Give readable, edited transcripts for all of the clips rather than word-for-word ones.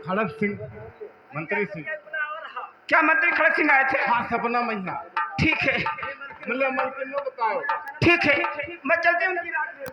खड़क सिंह, मंत्री सिंह। क्या मंत्री खड़क सिंह आए थे? हाँ, सपना महीना। ठीक है, मतलब मन के नो बताओ। ठीक है, मैं चलती हूँ उनकी रात में।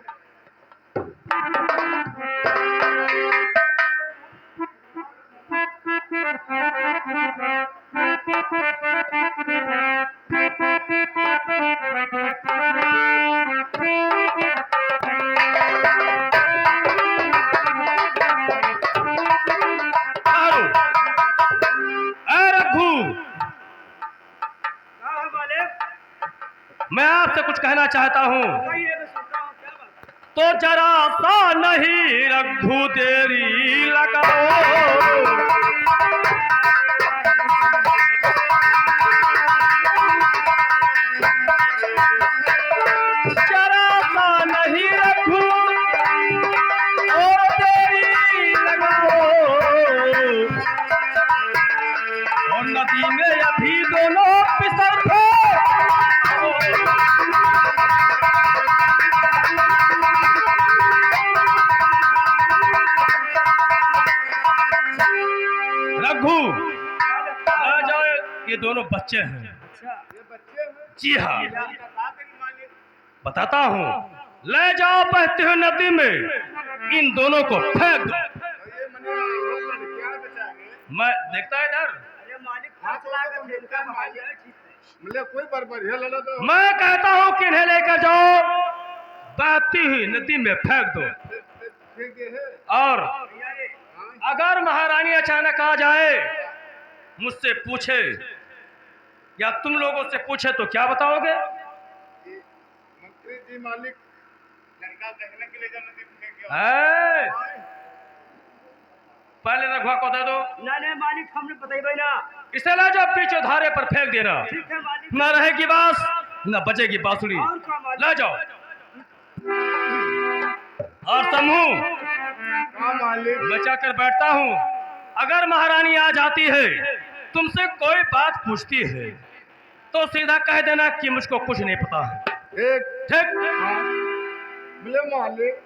मैं आपसे कुछ कहना चाहता हूँ, तो जरा सा नहीं रघु देरी लगाओ। जरा सा नहीं रघु और देरी लगाओ, और नदी में अभी दोनों फिसल थे। रघु आ जाओ, ये दोनों बच्चे हैं। जी हाँ, बताता हूँ। ले जाओ बहती हुई नदी में, इन दोनों को फेंक दो। मैं देखता है इधर, कोई बर्बाद है लड़ा तो। मैं कहता हूँ कि इन्हें लेकर जाओ, बहती हुई नदी में फेंक दो। और अगर महारानी अचानक आ जाए, मुझसे पूछे या तुम लोगों से पूछे, तो क्या बताओगे? मंत्री जी मालिक लड़का देखने के लिए नदी में गया। पहले रघुआ को दे दो। नहीं मालिक, हमने बताई भाई ना। इसे ले जाओ, बीच धारे पर फेंक देना। ठीक है मालिक। न रहेगी बांस, न बजेगी बांसुरी। ले जाओ। और समूह बचा कर बैठता हूँ, अगर महारानी आ जाती है, तुमसे कोई बात पूछती है, तो सीधा कह देना कि मुझको कुछ नहीं पता है। ठीक? बोले मालिक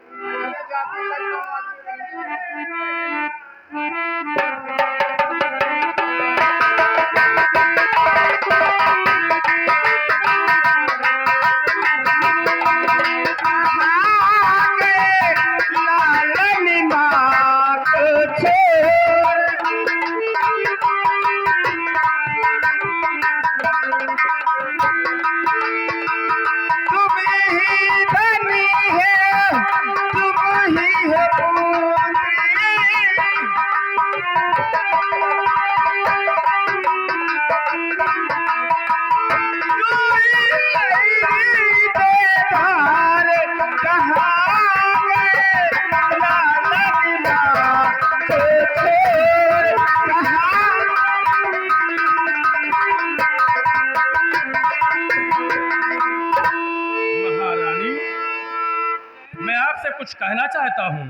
कुछ कहना चाहता हूँ।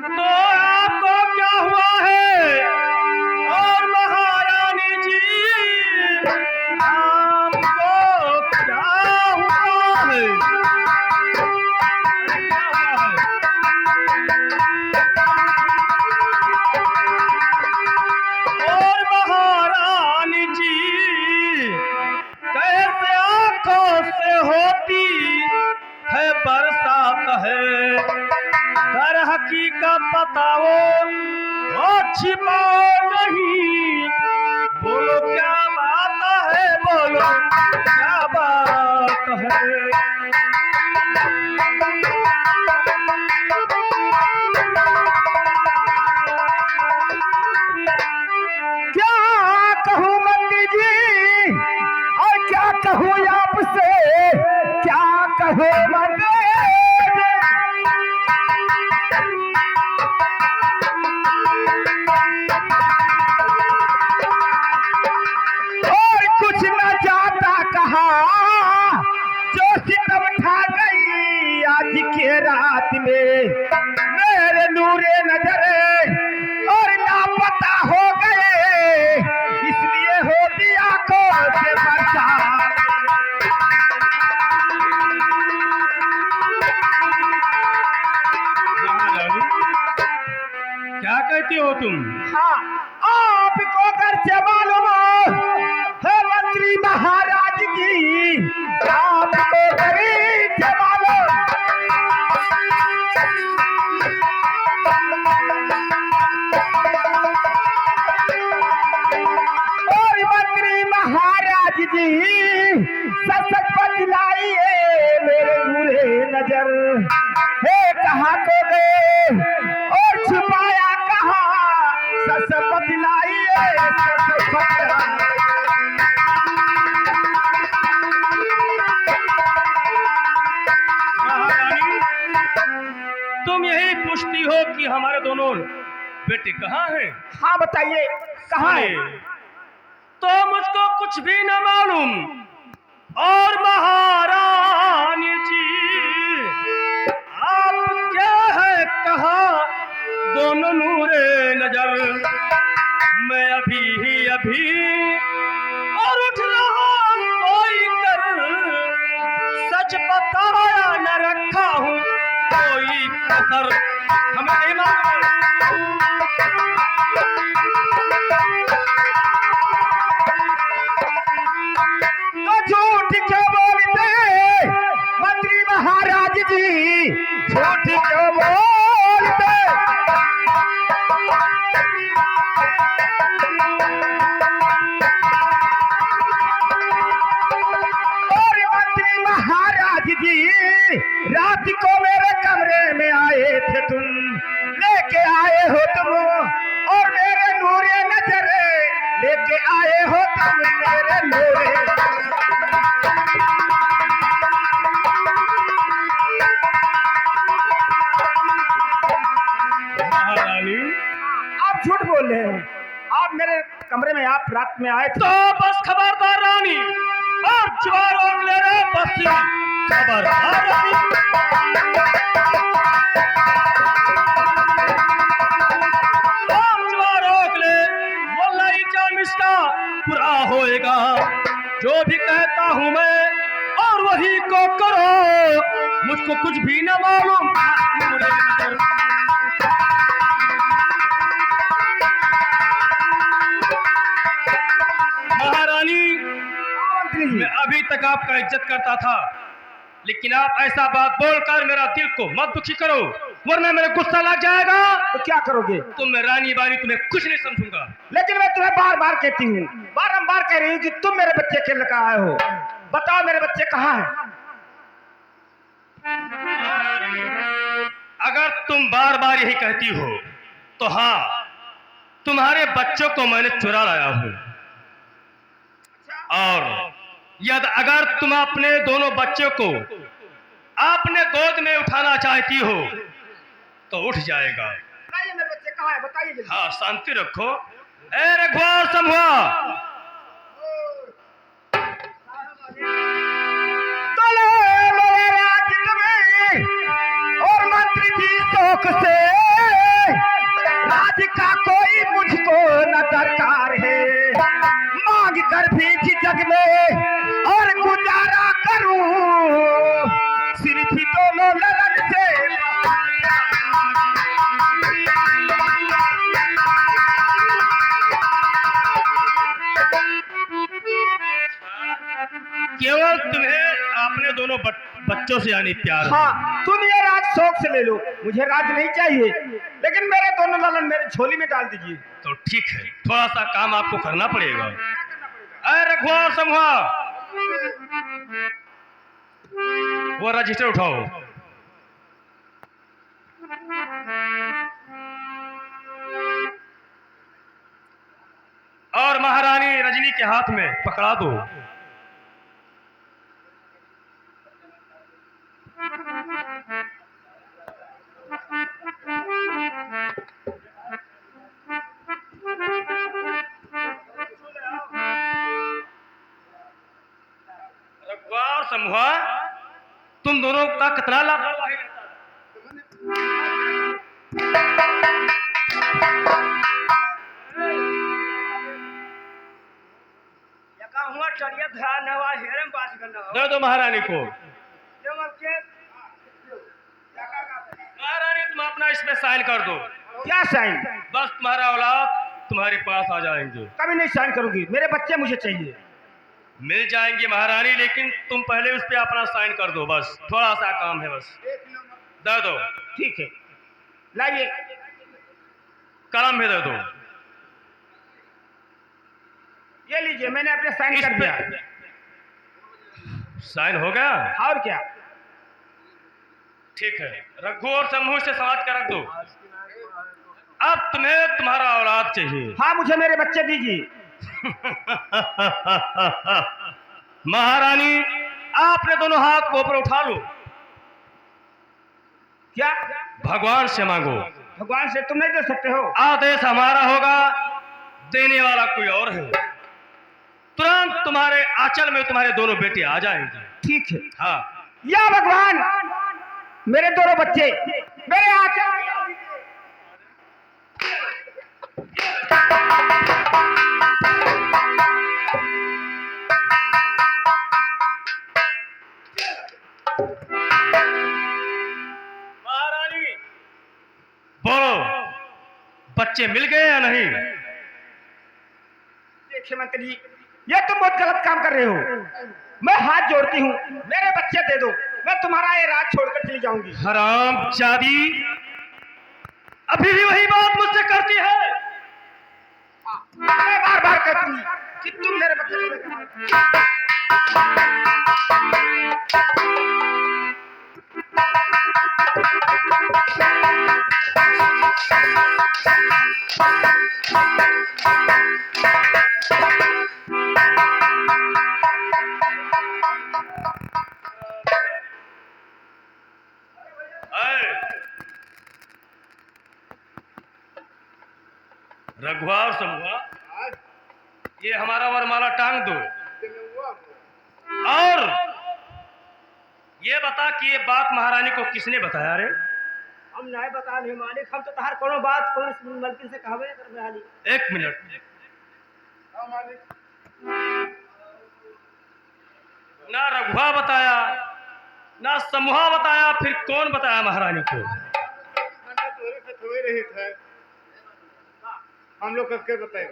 तो आपको क्या हुआ है? और महारानी जी, आपको क्या हुआ है? और महारानी जी, कैसे आंखों से होती है बरसात है, दर हकीकत बताओ और छिपाओ नहीं। बोलो क्या बात है, बोलो क्या बात है। क्या कहूँ मंत्री जी, और क्या कहूँ आपसे, क्या कहूँ मंत्री। और कुछ न जाता कहा, जो सितम ठा गई आज के रात में मेरे नूरे नजरे, और लापता हो गए इसलिए होती आंखों से बरसात। क्या कहती हो तुम? हाँ, आपको घर से मालूम है मंत्री महाराज जी, आपको घर से मालूम। और मंत्री महाराज जी ससक बतलाइए मेरे बुरे नजर है कहाँ को गए और छुपाया कहाँ, सस बतलाइए सस बतलाइए। महारानी, तुम यही पूछती हो कि हमारे दोनों बेटे कहाँ हैं? हाँ बताइए कहाँ है? तो मुझको कुछ भी न मालूम। और महारानी जी, आप क्या है कहा दोनों नूरे नजर, मैं अभी और उठ रहा कोई कर, सच बताया न रखा हूँ कोई कसर, हमें नहीं मालूम। तो झूठ क्यों बोलते मंत्री महाराज जी, झूठ क्यों बोलते? और मंत्री महाराज जी रात को मेरे कमरे में आए थे तुम, लेके आए हो तुम और मेरे नूरे नजरे लेके आए हो तुम मेरे नूरे। महारानी, आप झूठ बोल रहे हैं, आप मेरे कमरे में आप रात में आए थे। तो बस खबरदार रानी, और जुआ रोक ले रहे बस, खबरदार रानी। और जुआ रोक ले, वल्लाही जाम इसका पूरा होएगा, जो भी कहता हूँ मैं और वही को करो, मुझको कुछ भी न मालूम। महारानी, मैं अभी तक आपका इज्जत करता था, लेकिन आप ऐसा बात बोलकर मेरा दिल को मत दुखी करो, वरना मेरा गुस्सा लग जाएगा। तो क्या करोगे? तुम मैं रानी बानी तुम्हें कुछ नहीं समझूंगा। लेकिन मैं तुम्हें बार बार कहती हूँ, बारंबार कह रही हूँ कि तुम मेरे बच्चे खेल कर आए हो, बताओ मेरे बच्चे कहाँ हैं? अगर तुम बार बार यही कहती हो तो हाँ, तुम्हारे बच्चों को मैंने चुरा लाया हूँ, और यदि अगर तुम अपने दोनों बच्चों को अपने गोद में उठाना चाहती हो तो उठ जाएगा। बताइए मेरे बच्चे कहाँ हैं, बताइए जल्दी। हाँ, शांति रखो। ए रघुवर समूहा, चलो मेरे राज्य में और मंत्री की शौक से, राज का कोई मुझको न दरकार है, मांग कर भी जग में और गुजारा करूं सिर्फ दोनों लगन से। केवल तुम्हें अपने दोनों बच्चों से यानी प्यार है। हाँ, तुम ये राज शौक से ले लो, मुझे राज नहीं चाहिए, लेकिन मेरे दोनों लालन मेरे झोली में डाल दीजिए। तो ठीक है, थोड़ा सा काम आपको करना पड़ेगा। अरे रघुवर समूहा, वो रजिस्टर उठाओ। और महारानी रजनी के हाथ में पकड़ा दो। रघुवर समूहा, तुम दोनों का कितना लापरवाही रहता है। दे दो महारानी को। महारानी तुम अपना इसमें साइन कर दो। क्या साइन? बस तुम्हारा औलाद तुम्हारे पास आ जाएंगे। कभी नहीं साइन करूंगी, मेरे बच्चे मुझे चाहिए। मिल जाएंगे महारानी, लेकिन तुम पहले उस पे अपना साइन कर दो। बस थोड़ा सा काम है, बस देख लो मत। दे दो। ठीक है, लाइए। कलम भी दे दो। ये लीजिए, मैंने अपने साइन इस कर पे दिया। साइन हो गया? और क्या? ठीक है, रघु और समूह से समाज का रख दो। अब तुम्हें तुम्हारा औलाद चाहिए। हाँ, मुझे मेरे बच्चे दीजिए। महारानी, आपने दोनों हाथ को ऊपर उठा लो। क्या? भगवान से मांगो। भगवान से तुम नहीं दे सकते हो? आदेश हमारा होगा, देने वाला कोई और है। तुरंत तुम्हारे आंचल में तुम्हारे दोनों बेटे आ जाएंगे। ठीक है। हाँ, या भगवान, मेरे दोनों बच्चे मेरे आंचल। महारानी बोलो, बच्चे मिल गए या नहीं? देखिए मंत्री जी, ये तुम बहुत गलत काम कर रहे हो। मैं हाथ जोड़ती हूँ, मेरे बच्चे दे दो, मैं तुम्हारा ये राज छोड़कर चली जाऊंगी। हराम जादी, अभी भी वही बात मुझसे करती है। मैं बार बार कहती हूँ कि तुम मेरे बच्चे को दे दो। रघुआ और समूहा, आज ये हमारा वरमाला टांग दो। दिन हुआ वो। और ये बता कि ये बात महारानी को किसने बताया रे? हम नहीं बता नहीं मालिक, हम तो तहार कोनो बात कोनो मलकिन से कहबे कर रही। एक मिनट, हाँ मालिक। ना रघुआ बताया ना समूहा बताया, फिर कौन बताया महारानी को? ठंडा तोरे से थोड़े रही थे, हम लोग कसके बताए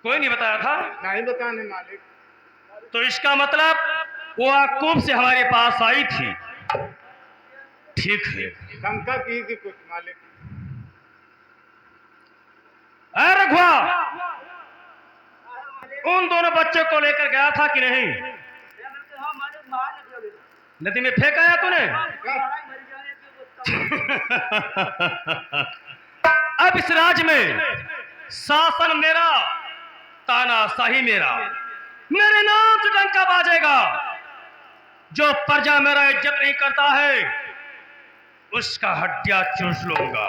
कोई नहीं बताया था। नहीं बताने मालिक। तो इसका मतलब वो याकूब से हमारे पास आई थी। ठीक है। शंका की कि कुछ मालिक। अरे रघुआ, उन दोनों बच्चों को लेकर गया था कि नहीं? नदी में फेंक आया तूने? अब इस राज में शासन मेरा, तानाशाही मेरा, मेरे नाम से डंका बाजेगा। जो प्रजा मेरा इज्जत नहीं करता है, उसका हड्डियां चूस लूंगा।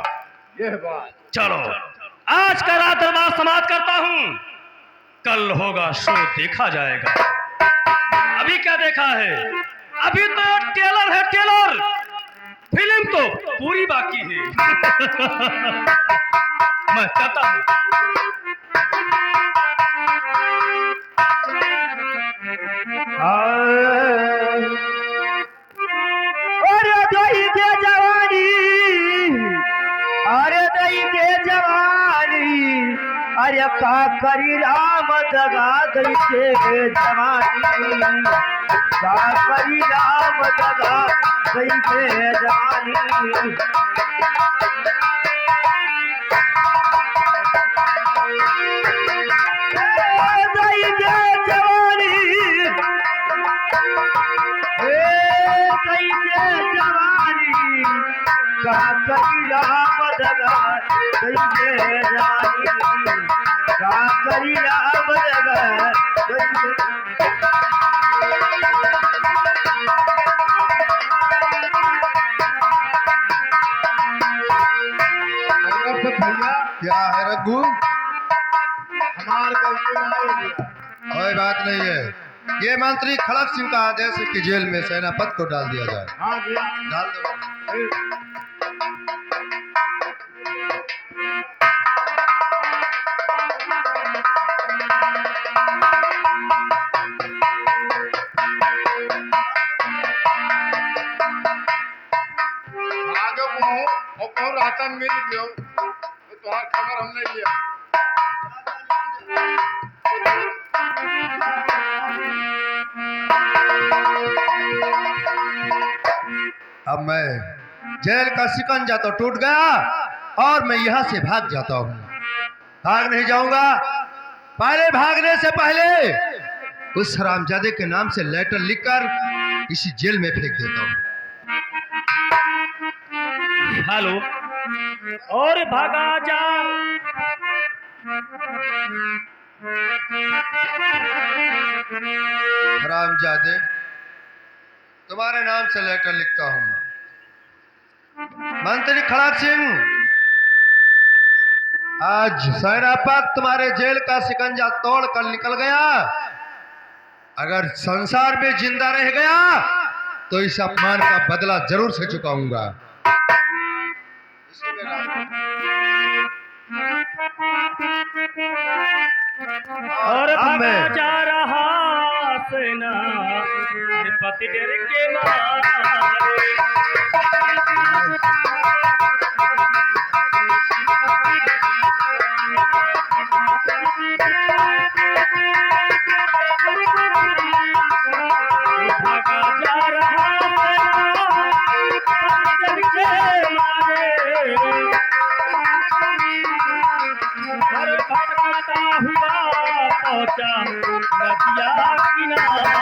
यह बात। चलो, आज का रात दरबार समाप्त करता हूं, कल होगा शो, देखा जाएगा। अभी क्या देखा है? अभी तो टेलर है, टेलर। फिल्म तो पूरी बाकी है। मैं कहता हूं। अरे दई के जवानी, अरे दई के जवानी, अरे का करी राम दगा दई के जवानी, का करी राम दगा दई के जवानी। दई के जवानी, जवानी का करी राम दगा दई के जवानी, का करी राम दगा दई के। भैया क्या है रघु? हमार गलती ना हो गया। कोई बात नहीं है। ये मंत्री खड़क सिंह का आदेश है कि जेल में सेनापति को डाल दिया जाए। हाँ भैया। डाल दो। आगे को और राशन मिल गयो। हाँ, खबर हमने लिया। अब मैं जेल का शिकंजा तो टूट गया और मैं यहाँ से भाग जाता हूँ। भाग नहीं जाऊंगा, पहले भागने से पहले उस हरामजादे के नाम से लेटर लिखकर इसी जेल में फेंक देता हूँ। हेलो, और भागा जा। हरामजादे, तुम्हारे नाम से लेटर लिखता हूँ। मंत्री खड़क सिंह, आज सेनापत तुम्हारे जेल का शिकंजा तोड़ कर निकल गया। अगर संसार में जिंदा रह गया तो इस अपमान का बदला जरूर से चुकाऊंगा। और अब भागा मैं जा रहा सेना पति डर के मारे। भागा जा रहा सेना पति डर के मारे। हर भटकता हुआ पहुंचा नदिया किनारे।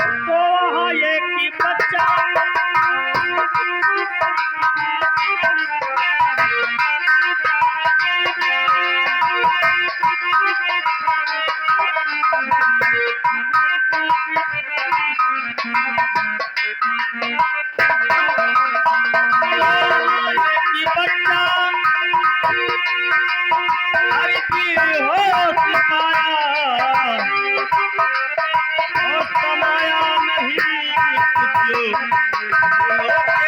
तो वहाँ एक बच्चा हर की होश पाया और समाया नहीं कुछ बोलो के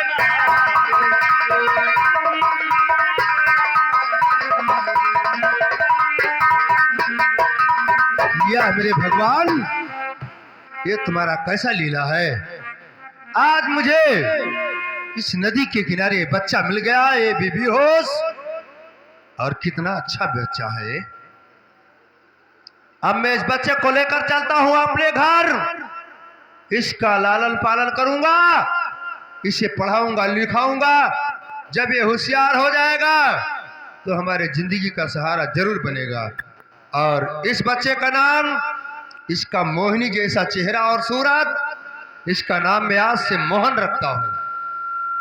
या मेरे भगवान, ये तुम्हारा कैसा लीला है। आज मुझे इस नदी के किनारे ये बच्चा मिल गया, ये भी बेहोश, और कितना अच्छा बच्चा है ये। अब मैं इस बच्चे को लेकर चलता हूं अपने घर, इसका लालन पालन करूंगा, इसे पढ़ाऊंगा लिखाऊंगा। जब ये होशियार हो जाएगा तो हमारे जिंदगी का सहारा जरूर बनेगा। और इस बच्चे का नाम, इसका मोहिनी जैसा चेहरा और सूरत, इसका नाम मैं आज से मोहन रखता हूं।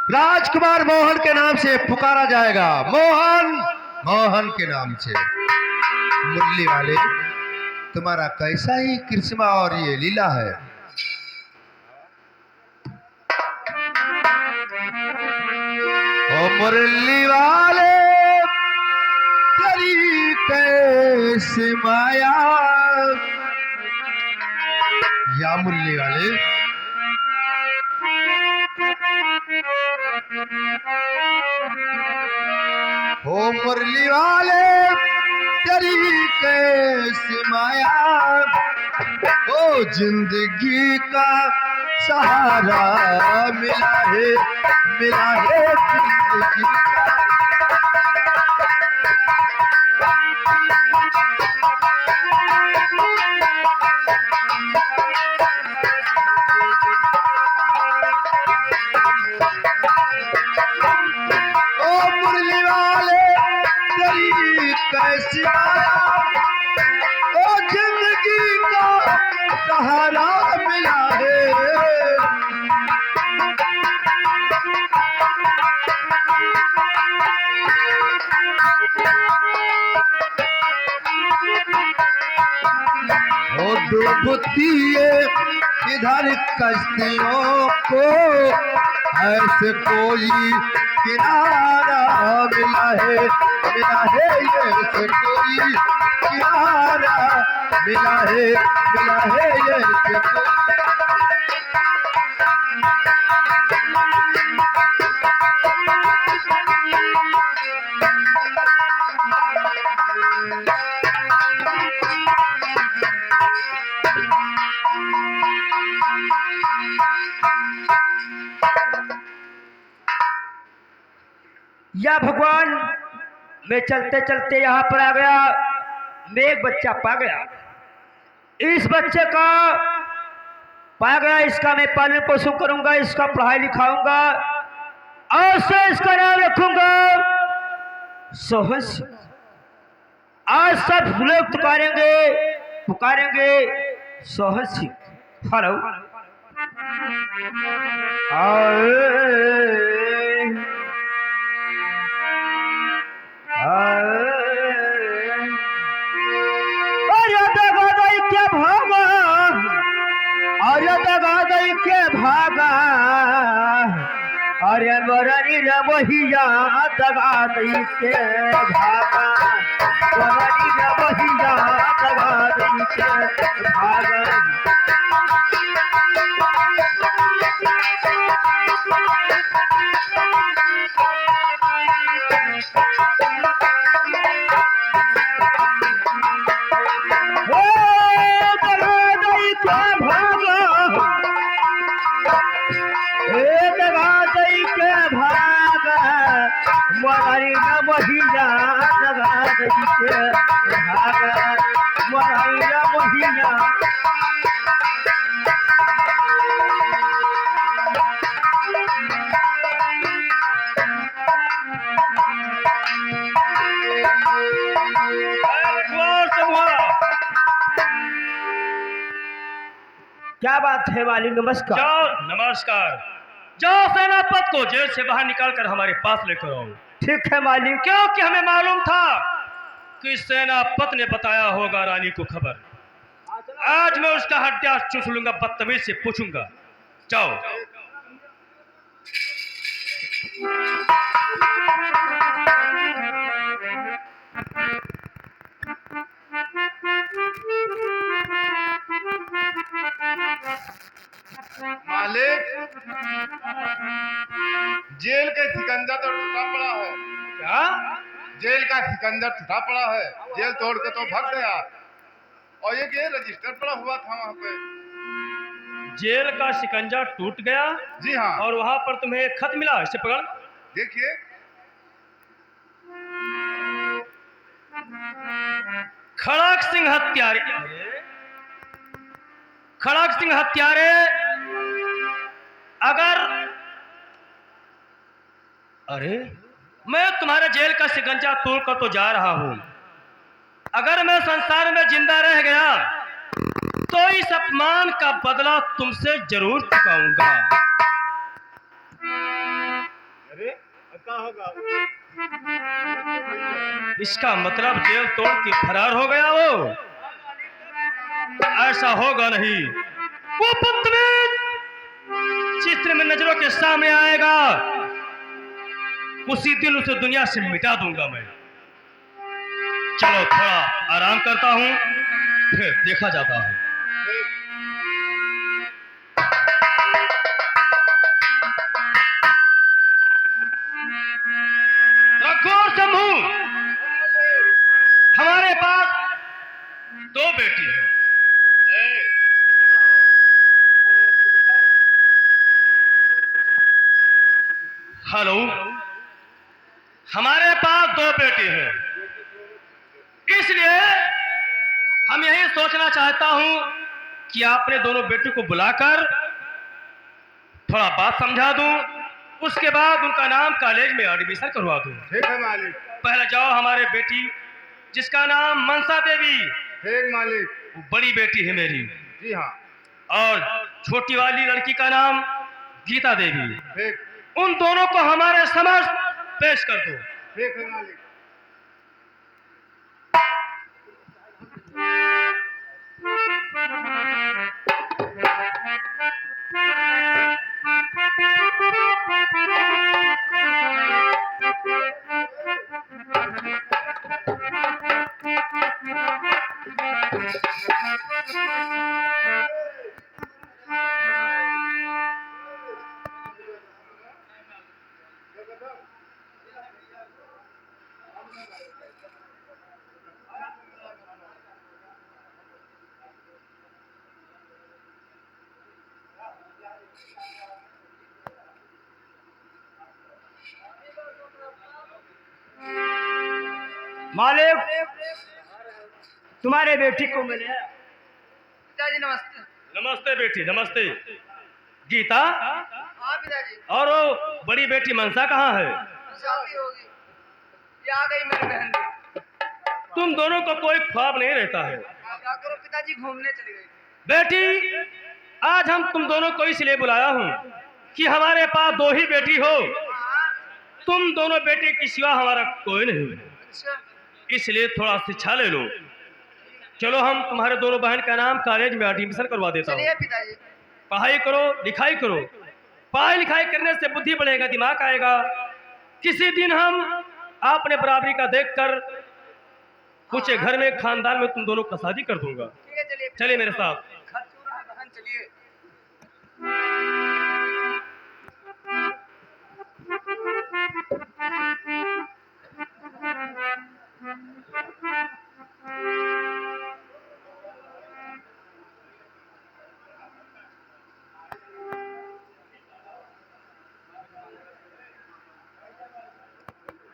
राजकुमार मोहन के नाम से पुकारा जाएगा, मोहन, मोहन के नाम से। मुरली वाले, तुम्हारा कैसा ही कृष्णा और ये लीला है। ओ मुरली वाले, तेरी कैसी माया। या मुरली वाले, ओ मुरली वाले, तेरी कैसी माया। ओ जिंदगी का सहारा मिला है, मिला है जिंदगी का। ओ मुरली वाले, तेरी कैसी माया। ओ जिंदगी का सहारा मिला है। ओ डूबती है इधर कश्तियों को, ऐसे कोई किनारा मिला है, मिला है, ऐसे कोई किनारा मिला है, मिला है, ऐसे कोई। या भगवान, मैं चलते चलते यहाँ पर आ गया, मैं एक बच्चा पा गया। इस बच्चे का पा गया, इसका मैं पालन पोषण करूंगा, इसका पढ़ाई लिखाऊंगा और से इसका नाम रखूंगा सोहन सिंह। आज सब लोग पुकारेंगे सोहन सिंह। हेलो, भागा अरे मोरनी रे मोहिया दगा दई के भागा, मोरनी रे मोहिया दगा दई के भागा। मोरारी ना महिला दगा दई के भागा, मोरारी ना महिला। क्या बात है वाली? नमस्कार। जाओ, नमस्कार। जाओ सेनापति को जेल से बाहर निकालकर हमारे पास लेकर आओ। ठीक है मालिक। क्योंकि हमें मालूम था कि सेनापति ने बताया होगा रानी को खबर। आज मैं उसका हड्डियां चूस लूंगा, बदतमीज से पूछूंगा। जाओ। मालिक, जेल का सिकंजा तो टूटा पड़ा है। क्या? जेल का सिकंजा टूटा पड़ा है, जेल तोड़ के तो भाग गया। और ये रजिस्टर पड़ा हुआ था वहाँ पे। जेल का शिकंजा टूट गया? जी हाँ। और वहां पर तुम्हें एक खत मिला, इसे पकड़। देखिए, खड़ग सिंह हत्यारे, खड़ग सिंह हत्यारे, अरे मैं तुम्हारे जेल का शिकंजा तोड़कर तो जा रहा हूं। अगर मैं संसार में जिंदा रह गया तो इस अपमान का बदला तुमसे जरूर चुकाऊंगा। अरे क्या होगा? इसका मतलब जेल तोड़ के फरार हो गया वो? ऐसा होगा नहीं। वो बदतमीज चित्र में नजरों के सामने आएगा, उसी दिन उसे दुनिया से मिटा दूंगा मैं। चलो थोड़ा आराम करता हूं, फिर देखा जाता है। रघुवर शंभू, हमारे पास दो बेटी हैं। हेलो, हमारे पास दो बेटे हैं, इसलिए हम यही सोचना चाहता हूं कि आपने दोनों बेटों को बुलाकर थोड़ा बात समझा दूं, उसके बाद उनका नाम कॉलेज में एडमिशन करवा दूं। ठीक है मालिक। पहले जाओ, हमारे बेटी जिसका नाम मनसा देवी, ठीक मालिक। वो बड़ी बेटी है मेरी। जी हाँ। और छोटी वाली लड़की का नाम गीता देवी। ठीक। उन दोनों को हमारे समक्ष पेश कर दो। ठीक है मालिक। मालिक, तुम्हारे बेटी को मिले। पिताजी नमस्ते। नमस्ते बेटी, नमस्ते। गीता, हाँ पिताजी। और वो बड़ी बेटी मनसा कहाँ है? शादी होगी, ये आ गई मेरी बहन। तुम दोनों को कोई ख्वाब नहीं रहता है। क्या करो पिताजी, घूमने चली गई। बेटी, आज हम तुम दोनों को इसलिए बुलाया हूँ कि हमारे पास 2 ही बेटी हो। हाँ, तुम दोनों बेटे की सिवा हमारा कोई नहीं, अच्छा इसलिए थोड़ा शिक्षा ले लो। चलो, हम तुम्हारे दोनों बहन का नाम कॉलेज में एडमिशन करवा देता हूँ। चलिए पिताजी। पढ़ाई करो, लिखाई करो। पढ़ाई लिखाई करने से बुद्धि बढ़ेगा, दिमाग आएगा। किसी दिन हम अपने बराबरी का देखकर कुछ घर में, खानदान में तुम दोनों का शादी कर दूंगा। ठीक है, चलिए। चलिए मेरे साथ। खर्च हो रहा है बहन, चलिए।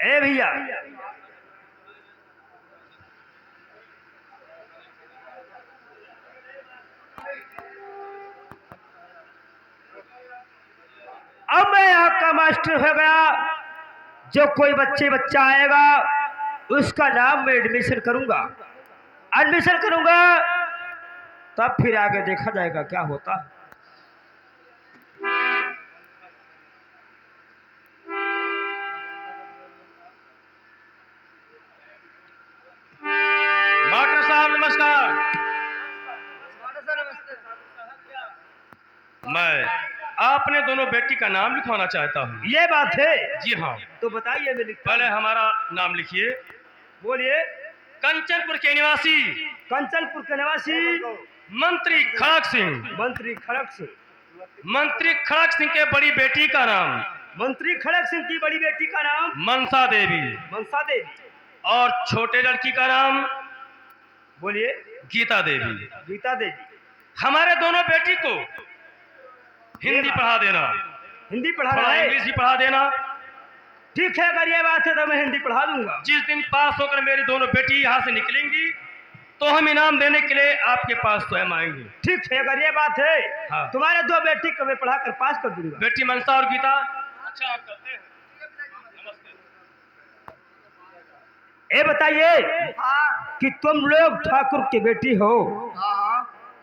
ए भैया, अब मैं यहाँ का मास्टर हो गया। जो कोई बच्चा आएगा उसका नाम मैं एडमिशन करूंगा। तब फिर आगे देखा जाएगा क्या होता है। मास्टर साहब नमस्कार। मास्टर साहब नमस्ते। मैं अपने दोनों बेटी का नाम लिखवाना चाहता हूँ। ये बात है, जी हाँ। तो बताइए। मैं लिखता पहले हूं। हमारा नाम लिखिए। बोलिए। कंचनपुर के निवासी कंचनपुर के निवासी मंत्री खड़क सिंह। मंत्री खड़क सिंह। मंत्री खड़क सिंह के बड़ी बेटी का नाम मंत्री खड़क सिंह की बड़ी बेटी का नाम मनसा देवी। मनसा देवी। और छोटे लड़की का नाम बोलिए। गीता देवी। गीता देवी। हमारे दोनों बेटी को हिंदी पढ़ा देना, हिंदी पढ़ाना थोड़ा है। इंग्लिश भी पढ़ा देना। ठीक है, अगर ये बात है तो मैं हिंदी पढ़ा दूंगा। जिस दिन पास होकर मेरी दोनों बेटी यहाँ से निकलेंगी तो हम इनाम देने के लिए आपके पास स्वयं आएंगे। ठीक है, अगर ये बात है। हाँ। तुम्हारे 2 बेटी को मैं पढ़ा कर पास कर दूंगा। बेटी मनसा और गीता, अच्छा आप करते हैं। ये बताइए हाँ कि तुम लोग ठाकुर की बेटी हो, हाँ हाँ।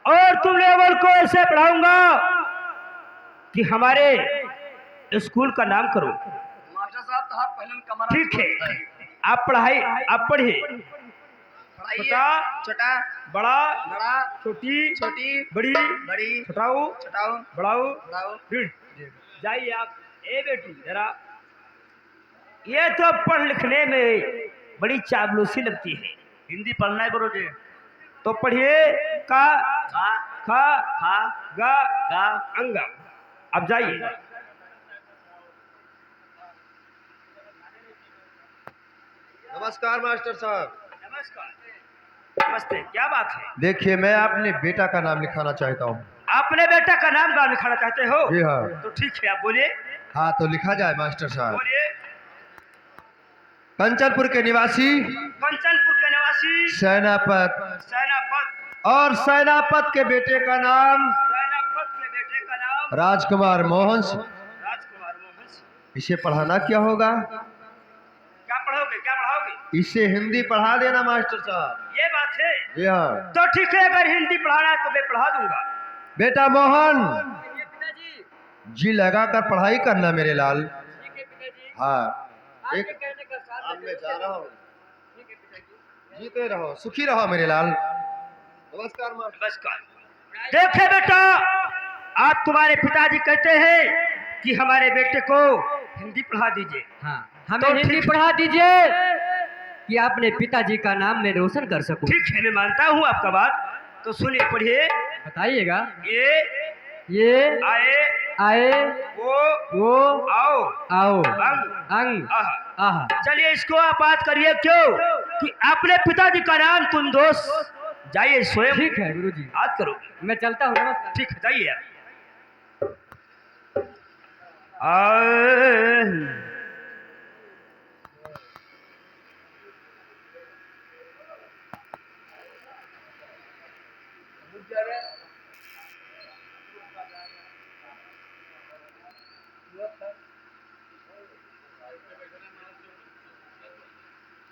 और तुम लोगों को ऐसे पढ़ाऊंगा कि हमारे स्कूल का नाम करो। मास्टर साहब तो आप पहले कमरा। ठीक है, आप पढ़िए। पढ़ाइए। छोटा, छोटा, बड़ा, बड़ा, छोटी, छोटी, बड़ी, बड़ी, छोटाऊ, छोटाऊ, बड़ाऊ, बड़ाऊ। रीड। जाइए आप। ए बेटी जरा, ये तो पढ़ लिखने में बड़ी चापलूसी लगती है। हिंदी पढ़ना है गुरुजी। तो पढ़िए। का, खा, खा, खा, गा, गा। अंगा। अब जाइए। नमस्कार मास्टर साहब। नमस्कार। नमस्ते। क्या बात है? देखिए, मैं अपने बेटा का नाम लिखाना चाहता हूँ। अपने बेटा का नाम गाँव लिखाना चाहते हो? जी हाँ। तो ठीक है, आप बोलिए। हाँ, तो लिखा जाए मास्टर साहब। बोलिए। कंचनपुर के निवासी कंचनपुर के निवासी सेनापत, सेनापत। और सेनापत के बेटे का नाम सेनापत के बेटे का नाम राजकुमार मोहन। राजकुमार मोहन सिंह। इसे पढ़ाना क्या होगा? क्या पढ़ाओगे? इसे हिंदी पढ़ा देना मास्टर साहब। ये बात है। जी हाँ। तो ठीक है, अगर हिंदी पढ़ाना है तो मैं पढ़ा दूंगा। बेटा मोहन, ये पिताजी। जी लगाकर पढ़ाई करना मेरे लाल। ठीक है पिताजी। हाँ, आपके एक कहने का साथ अब मैं जा रहा हूँ। ठीक है पिताजी। जीते रहो, सुखी रहो मेरे लाल। नमस्कार मास्टर। नमस्कार। देखे बेटा, आप तुम्हारे पिताजी कहते हैं कि हमारे बेटे को हिंदी पढ़ा दीजिए। हाँ, हमें तो हिंदी ठीक- पढ़ा दीजिए कि अपने पिताजी का नाम मैं रोशन कर सकूं। ठीक है, मैं मानता हूँ आपका बात। तो सुनिए, पढ़िए। बताइएगा। ये आए आए, वो आओ, आओ, अंग, अंग, आहा। आहा। चलिए, इसको आप बात करिए। क्यों कि अपने पिताजी का नाम तुम दोस्त जाइए स्वयं। ठीक है गुरुजी, बात करो। मैं चलता हूँ। नमस्कार। ठीक है, जाइए आप। गुजर